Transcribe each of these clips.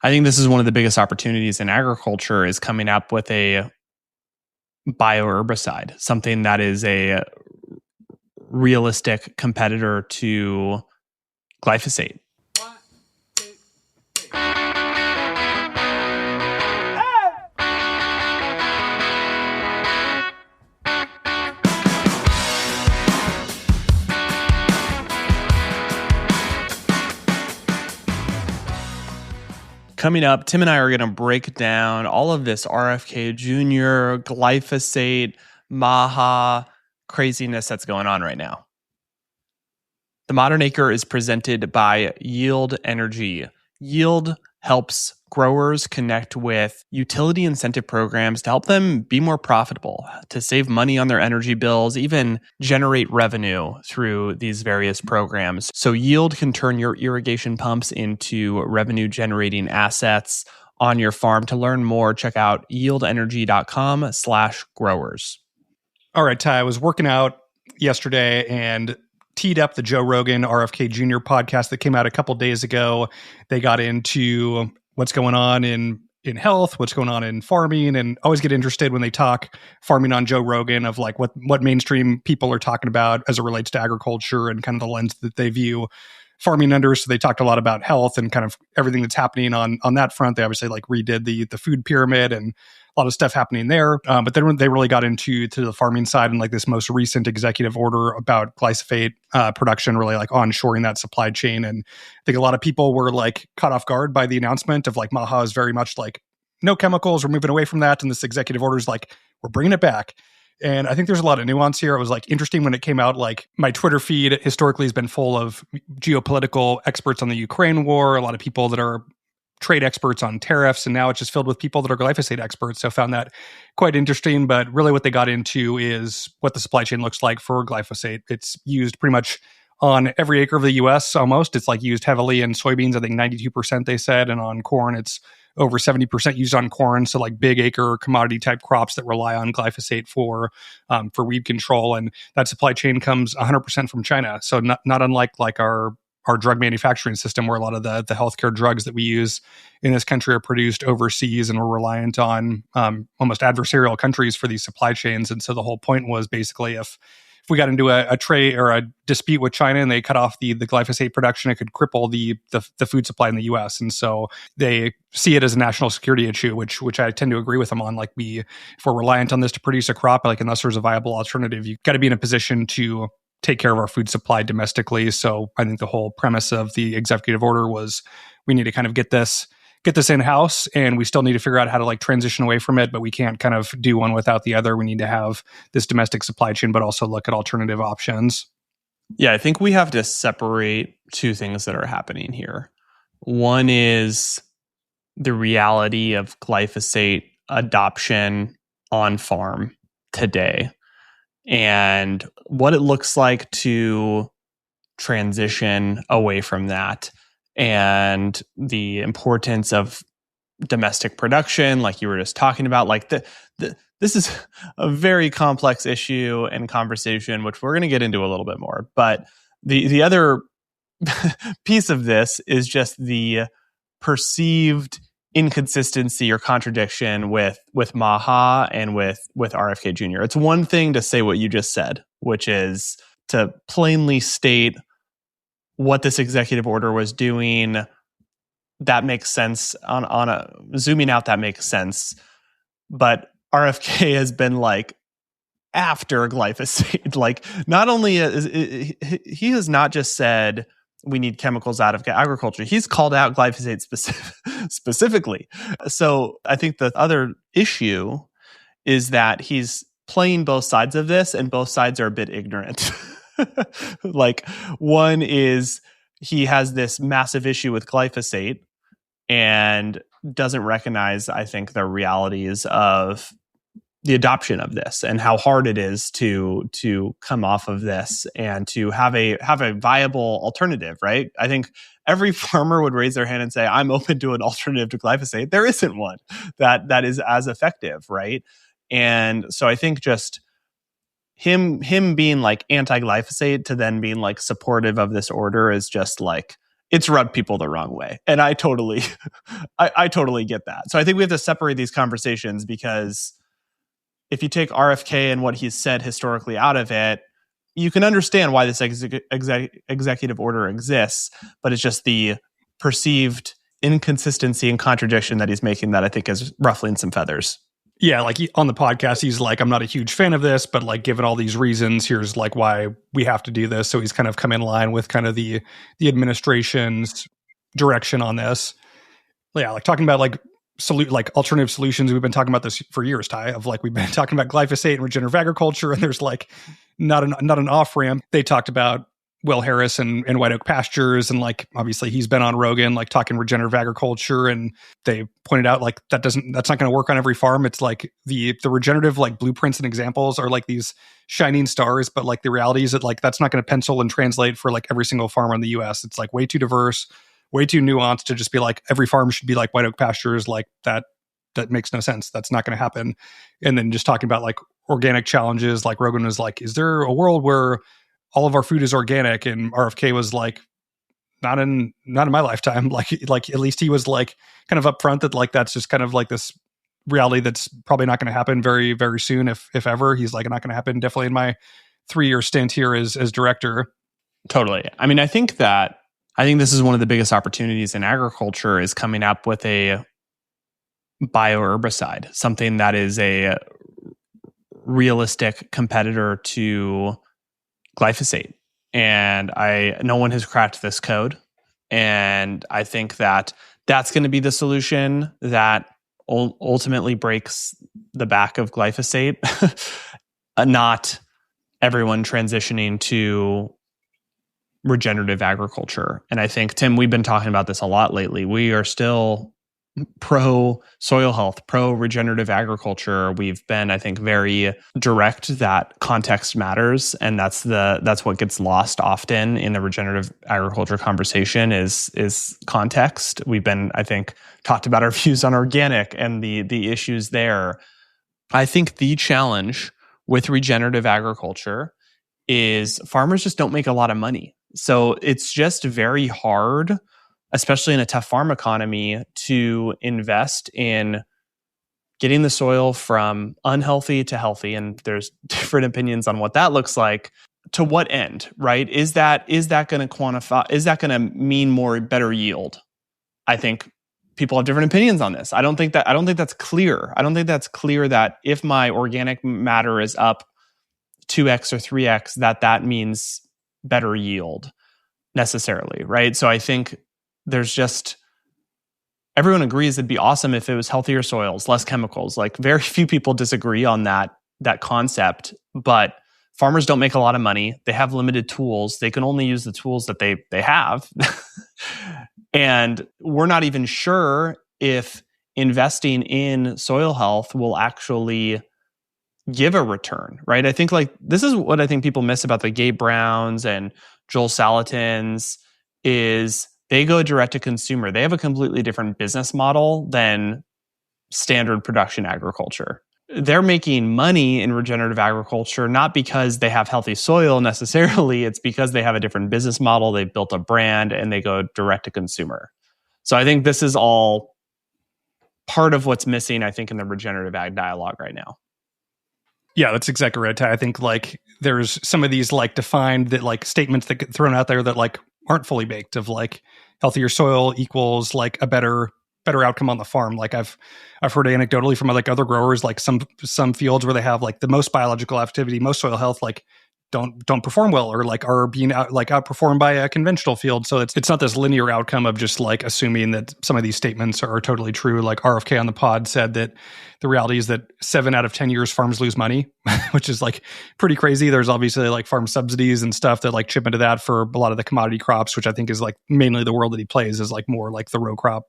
I think this is one of the biggest opportunities in agriculture is coming up with a bioherbicide, something that is a realistic competitor to glyphosate. Coming up, Tim and I are going to break down all of this RFK Jr., glyphosate, MAHA craziness that's going on right now. The Modern Acre is presented by Yield Energy. Yield helps growers connect with utility incentive programs to help them be more profitable, to save money on their energy bills, even generate revenue through these various programs. So Yield can turn your irrigation pumps into revenue-generating assets on your farm. To learn more, check out yieldenergy.com/growers. All right, Ty, I was working out yesterday and teed up the Joe Rogan RFK Jr. podcast that came out a couple days ago. They got into what's going on in health, what's going on in farming, and always get interested when they talk farming on Joe Rogan of like what mainstream people are talking about as it relates to agriculture and kind of the lens that they view farming under. So they talked a lot about health and kind of everything that's happening on that front. They obviously like redid the food pyramid and a lot of stuff happening there. But then they really got into the farming side and like this most recent executive order about glyphosate production, really like onshoring that supply chain. And I think a lot of people were like caught off guard by the announcement of like MAHA is very much like no chemicals, we're moving away from that. And this executive order is like, we're bringing it back. And I think there's a lot of nuance here. It was like interesting when it came out, like my Twitter feed historically has been full of geopolitical experts on the Ukraine war, a lot of people that are trade experts on tariffs, and now it's just filled with people that are glyphosate experts. So I found that quite interesting. But really what they got into is what the supply chain looks like for glyphosate. It's used pretty much on every acre of the US almost. It's like used heavily in soybeans, I think 92% they said, and on corn it's over 70% used on corn. So like big acre commodity type crops that rely on glyphosate for weed control. And that supply chain comes 100% from China. So not unlike like our drug manufacturing system, where a lot of the healthcare drugs that we use in this country are produced overseas, and we're reliant on almost adversarial countries for these supply chains. And so the whole point was basically if we got into a trade or a dispute with China and they cut off the glyphosate production, it could cripple the food supply in the US. And so they see it as a national security issue, which I tend to agree with them on. Like if we're reliant on this to produce a crop, like unless there's a viable alternative, you've got to be in a position to take care of our food supply domestically. So I think the whole premise of the executive order was we need to kind of get this in-house, and we still need to figure out how to like transition away from it, but we can't kind of do one without the other. We need to have this domestic supply chain, but also look at alternative options. Yeah, I think we have to separate two things that are happening here. One is the reality of glyphosate adoption on farm today, and what it looks like to transition away from that, and the importance of domestic production, like you were just talking about. Like this is a very complex issue and conversation, which we're going to get into a little bit more. But the other piece of this is just the perceived inconsistency or contradiction with MAHA and with RFK Jr. It's one thing to say what you just said, which is to plainly state what this executive order was doing. That makes sense on a zooming out. That makes sense. But RFK has been like after glyphosate. Like not only he has not just said we need chemicals out of agriculture, he's called out glyphosate specifically. So I think the other issue is that he's playing both sides of this, and both sides are a bit ignorant. Like one is he has this massive issue with glyphosate and doesn't recognize, I think, the realities of the adoption of this and how hard it is to come off of this and to have a viable alternative, right? I think every farmer would raise their hand and say, I'm open to an alternative to glyphosate. There isn't one that is as effective, right? And so I think just him being like anti-glyphosate to then being like supportive of this order is just like, it's rubbed people the wrong way. And I totally, I totally get that. So I think we have to separate these conversations, because if you take RFK and what he's said historically out of it, you can understand why this executive order exists, but it's just the perceived inconsistency and contradiction that he's making that I think is ruffling some feathers. Yeah, like on the podcast, he's like, I'm not a huge fan of this, but like given all these reasons, here's like why we have to do this. So he's kind of come in line with kind of the administration's direction on this. Yeah, like talking about like alternative solutions. We've been talking about this for years, Ty, of like we've been talking about glyphosate and regenerative agriculture, and there's like not an off ramp. They talked about Will Harris and White Oak Pastures, and like obviously he's been on Rogan like talking regenerative agriculture, and they pointed out like that's not going to work on every farm. It's like the regenerative like blueprints and examples are like these shining stars, but like the reality is that like that's not going to pencil and translate for like every single farm in the US. It's like way too diverse, way too nuanced to just be like every farm should be like White Oak Pastures. Like that makes no sense. That's not going to happen. And then just talking about like organic challenges, like Rogan was like, is there a world where all of our food is organic? And RFK was like, not in my lifetime. Like at least he was like kind of upfront that like that's just kind of like this reality that's probably not going to happen very, very soon, if ever. He's like, not going to happen definitely in my 3-year stint here as director. Totally. I mean, I think this is one of the biggest opportunities in agriculture, is coming up with a bioherbicide, something that is a realistic competitor to glyphosate. And no one has cracked this code. And I think that that's going to be the solution that ultimately breaks the back of glyphosate, not everyone transitioning to regenerative agriculture. And I think, Tim, we've been talking about this a lot lately. We are still pro soil health, pro regenerative agriculture. We've been, I think, very direct that context matters, and that's what gets lost often in the regenerative agriculture conversation is context. We've been, I think, talked about our views on organic and the issues there. I think the challenge with regenerative agriculture is farmers just don't make a lot of money. So it's just very hard, especially in a tough farm economy, to invest in getting the soil from unhealthy to healthy. And there's different opinions on what that looks like. To what end, right? Is that going to quantify? Is that going to mean better yield? I think people have different opinions on this. I don't think that's clear. I don't think that's clear that if my organic matter is up 2x or 3x, that means better yield necessarily, right? So I think there's just, everyone agrees it'd be awesome if it was healthier soils, less chemicals. Like very few people disagree on that concept, but farmers don't make a lot of money. They have limited tools. They can only use the tools that they have. And we're not even sure if investing in soil health will actually give a return, right? I think like this is what I think people miss about the Gabe Browns and Joel Salatins is they go direct to consumer. They have a completely different business model than standard production agriculture. They're making money in regenerative agriculture, not because they have healthy soil necessarily. It's because they have a different business model. They've built a brand and they go direct to consumer. So I think this is all part of what's missing, I think, in the regenerative ag dialogue right now. Yeah, that's exactly right, Ty. I think like there's some of these like defined that like statements that get thrown out there that like aren't fully baked of like healthier soil equals like a better outcome on the farm. Like I've heard anecdotally from like other growers, like some fields where they have like the most biological activity, most soil health, like don't perform well, or like are being outperformed by a conventional field. So it's not this linear outcome of just like assuming that some of these statements are totally true. Like RFK on the pod said that the reality is that 7 out of 10 years farms lose money, which is like pretty crazy. There's obviously like farm subsidies and stuff that like chip into that for a lot of the commodity crops, which I think is like mainly the world that he plays is like more like the row crop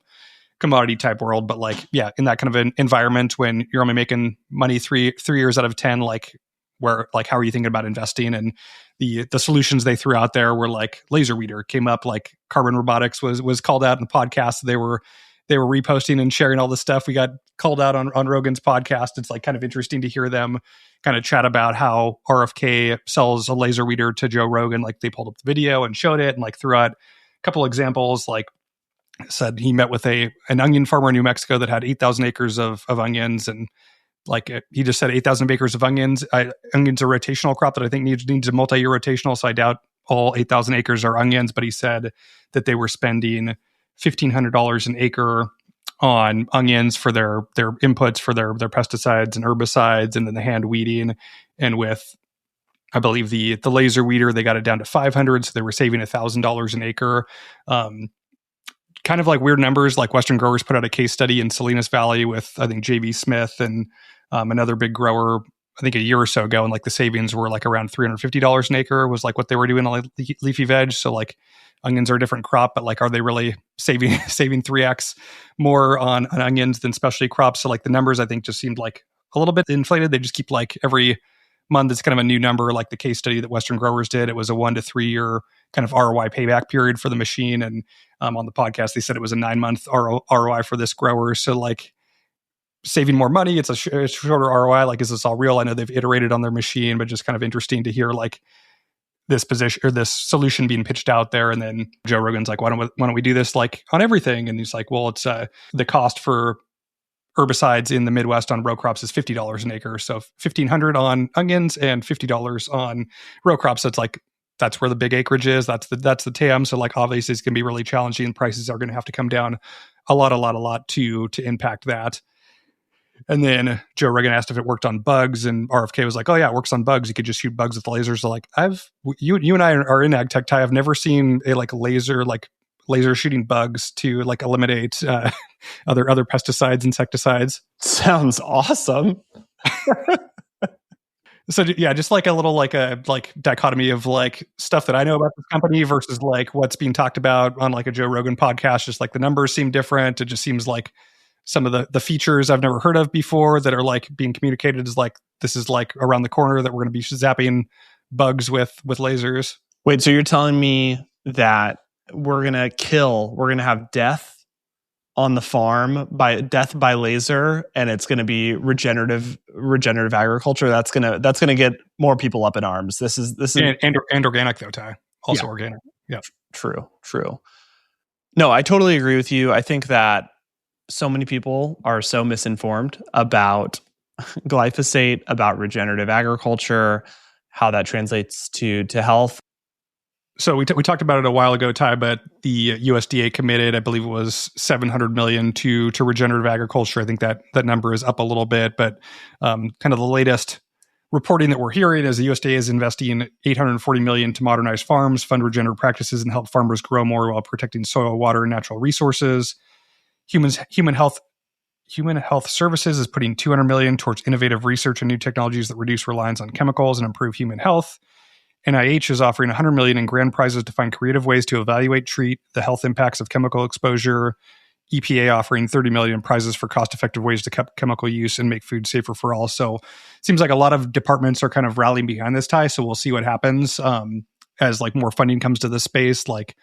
commodity type world. But like, yeah, in that kind of an environment when you're only making money three years out of 10, like where like how are you thinking about investing? And the solutions they threw out there were like laser weeder came up, like carbon robotics was called out in the podcast. They were reposting and sharing all this stuff. We got called out on Rogan's podcast. It's like kind of interesting to hear them kind of chat about how RFK sells a laser weeder to Joe Rogan. Like they pulled up the video and showed it and like threw out couple examples, like said he met with an onion farmer in New Mexico that had 8,000 acres of onions, and like he just said 8,000 acres of onions. Onions are a rotational crop that I think needs a multi-year rotational, so I doubt all 8,000 acres are onions, but he said that they were spending $1,500 an acre on onions for their inputs for their pesticides and herbicides, and then the hand weeding. And with, I believe, the laser weeder, they got it down to $500, so they were saving $1,000 an acre. Kind of like weird numbers, like Western Growers put out a case study in Salinas Valley with, I think, JV Smith and another big grower, I think a year or so ago, and like the savings were like around $350 an acre was like what they were doing on leafy veg. So like onions are a different crop, but like, are they really saving 3x more on onions than specialty crops? So like the numbers, I think, just seemed like a little bit inflated. They just keep like every month, it's kind of a new number. Like the case study that Western Growers did, it was a 1 to 3 year kind of ROI payback period for the machine. And on the podcast, they said it was a 9-month ROI for this grower. So like saving more money, it's a shorter ROI. Like, is this all real? I know they've iterated on their machine, but just kind of interesting to hear like this position or this solution being pitched out there. And then Joe Rogan's like, why don't we do this like on everything? And he's like, well, it's the cost for herbicides in the Midwest on row crops is $50 an acre. So $1,500 on onions and $50 on row crops. So it's like, that's where the big acreage is. That's the TAM. So like, obviously it's going to be really challenging. Prices are going to have to come down a lot to impact that. And then Joe Rogan asked if it worked on bugs, and RFK was like, oh yeah, it works on bugs. You could just shoot bugs with lasers. So like, you and I are in ag tech, Ty. I've never seen a laser shooting bugs to like eliminate other pesticides, insecticides. Sounds awesome. So yeah, just like a little like dichotomy of like stuff that I know about this company versus like what's being talked about on like a Joe Rogan podcast. Just like the numbers seem different. It just seems like some of the features I've never heard of before that are like being communicated as like, this is like around the corner that we're going to be zapping bugs with lasers. Wait, so you're telling me that we're going to have death on the farm by death by laser, and it's going to be regenerative agriculture. That's going to get more people up in arms. This is and organic though, Ty. Also yeah. Organic. Yeah. True. No, I totally agree with you. I think that so many people are so misinformed about glyphosate, about regenerative agriculture, how that translates to health. So we talked about it a while ago, Ty, but the USDA committed, I believe it was $700 million to regenerative agriculture. I think that number is up a little bit, but kind of the latest reporting that we're hearing is the USDA is investing $840 million to modernize farms, fund regenerative practices, and help farmers grow more while protecting soil, water, and natural resources. Human Health Services is putting $200 million towards innovative research and new technologies that reduce reliance on chemicals and improve human health. NIH is offering $100 million in grand prizes to find creative ways to evaluate, treat the health impacts of chemical exposure. EPA offering $30 million in prizes for cost-effective ways to cut chemical use and make food safer for all. So it seems like a lot of departments are kind of rallying behind this, Ty. So we'll see what happens as like more funding comes to this space. Like,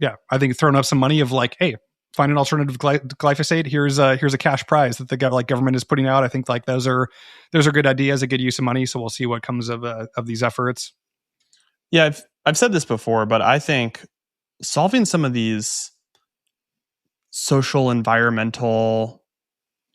yeah, I think throwing up some money of like, hey, find an alternative glyphosate. Here's a cash prize that the government is putting out. I think like those are good ideas, a good use of money. So we'll see what comes of these efforts. Yeah, I've said this before, but I think solving some of these social, environmental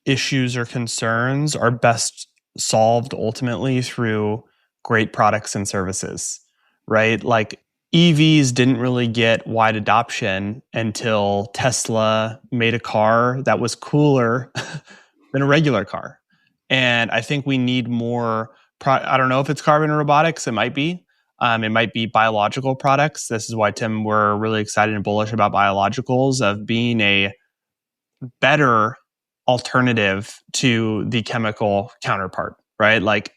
issues or concerns are best solved ultimately through great products and services, right? Like EVs didn't really get wide adoption until Tesla made a car that was cooler than a regular car. And I think we need more, I don't know if it's carbon or robotics, it might be. It might be biological products. This is why, Tim, we're really excited and bullish about biologicals, of being a better alternative to the chemical counterpart, right? Like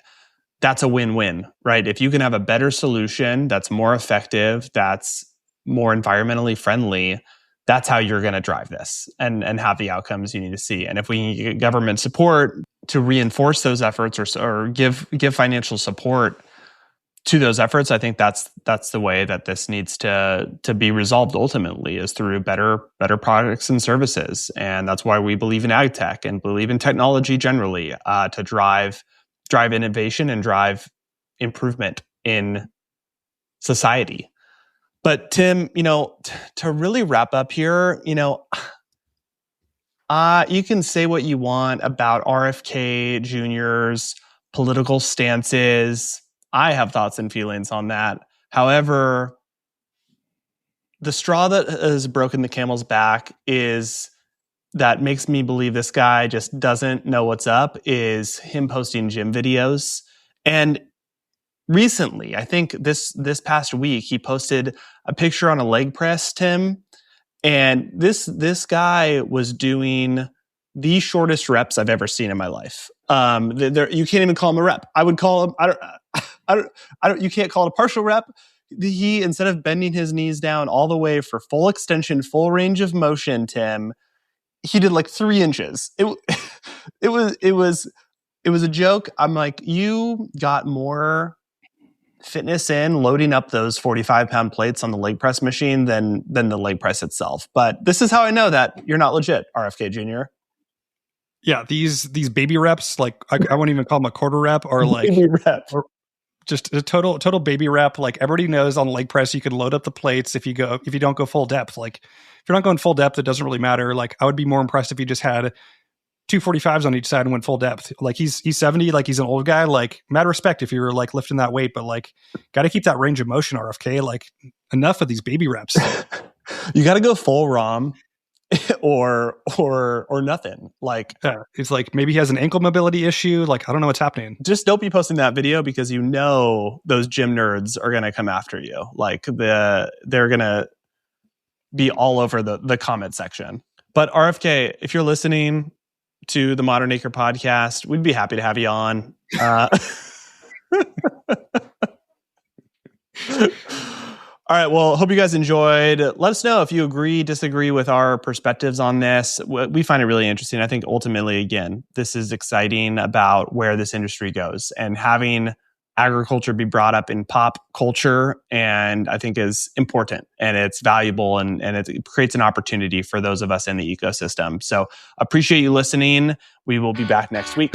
that's a win-win, right? If you can have a better solution that's more effective, that's more environmentally friendly, that's how you're going to drive this and have the outcomes you need to see. And if we can get government support to reinforce those efforts or give financial support to those efforts, I think that's the way that this needs to be resolved ultimately, is through better products and services. And that's why we believe in ag tech and believe in technology generally to drive innovation and drive improvement in society. But Tim, to really wrap up here, you can say what you want about RFK Jr.'s political stances. I have thoughts and feelings on that. However, the straw that has broken the camel's back that makes me believe this guy just doesn't know what's up is him posting gym videos. And recently, I think this past week, he posted a picture on a leg press, Tim. And this guy was doing the shortest reps I've ever seen in my life. You can't even call him a rep. I would call him, you can't call it a partial rep. He, instead of bending his knees down all the way for full extension, full range of motion, Tim, he did like 3 inches. It was a joke. I'm like, you got more fitness in loading up those 45-pound plates on the leg press machine than the leg press itself. But this is how I know that you're not legit, RFK Jr. Yeah, these baby reps, like I won't even call them a quarter rep, or like baby rep. Or just a total baby rep. Like everybody knows on leg press, you can load up the plates if you don't go full depth. Like if you're not going full depth, it doesn't really matter. Like I would be more impressed if you just had 245s on each side and went full depth. Like he's 70, like he's an old guy. Like mad respect if you're like lifting that weight, but like got to keep that range of motion, RFK. Like enough of these baby reps. You got to go full ROM or nothing. Like it's like maybe he has an ankle mobility issue. Like I don't know what's happening. Just don't be posting that video because those gym nerds are going to come after you. Like they're going to be all over the comment section. But RFK, if you're listening to the Modern Acre podcast, we'd be happy to have you on. All right. Well, hope you guys enjoyed. Let us know if you agree, disagree with our perspectives on this. We find it really interesting. I think ultimately, again, this is exciting about where this industry goes, and having agriculture be brought up in pop culture, and I think is important, and it's valuable, and it creates an opportunity for those of us in the ecosystem. So appreciate you listening. We will be back next week.